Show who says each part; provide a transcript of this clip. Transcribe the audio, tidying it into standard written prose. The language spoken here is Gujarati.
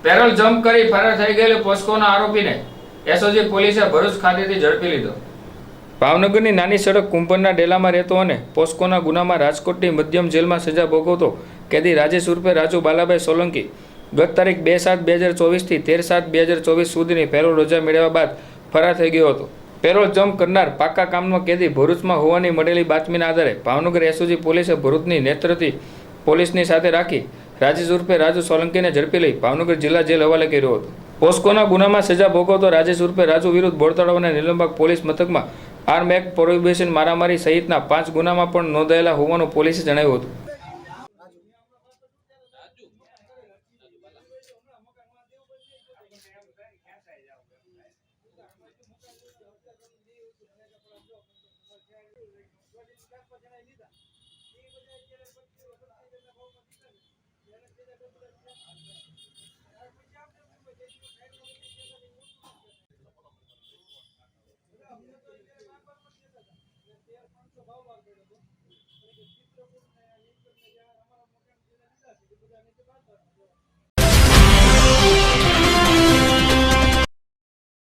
Speaker 1: પેરોલ જમ્પ કરી ફરાર થઈ ગયેલી પોસ્કોના આરોપીને એસઓજી પોલીસે ભરૂચ ખાતેથી ઝડપી લીધો। ભાવનગરની નાની સડક કુંભરના ડેલામાં રહેતો અને પોસ્કોના ગુનામાં રાજકોટની મધ્યમ જેલમાં સજા ભોગવતો કેદી રાજેશ ઉર્ફે રાજુ બાલાભાઈ સોલંકી ગત તારીખ 2/7/2024 થી 13/7/2024 સુધીની પેરોલ રજા મેળવ્યા બાદ ફરાર થઈ ગયો હતો। પેરોલ જમ્પ કરનાર પાકા કામનો કેદી ભરૂચમાં હોવાની મળેલી બાતમીના આધારે ભાવનગર એસઓજી પોલીસે ભરૂચની નેત્રતી પોલીસની સાથે રાખી રાજેશ ઉર્ફે રાજુ સોલંકીને ઝડપી લઈ ભાવનગર જિલ્લા જેલ હવાલે કર્યો હતો। પોસ્કોના ગુનામાં સજા ભોગવતો રાજેશ ઉર્ફે રાજુ વિરુદ્ધ બોરતળાવ અને નીલમબાગ પોલીસ મથકમાં આર્મ એક્ટ, પ્રોહિબિશન, મારામારી સહિતના 5 ગુનામાં પણ નોંધાયેલા હોવાનું પોલીસે જણાવ્યું હતું।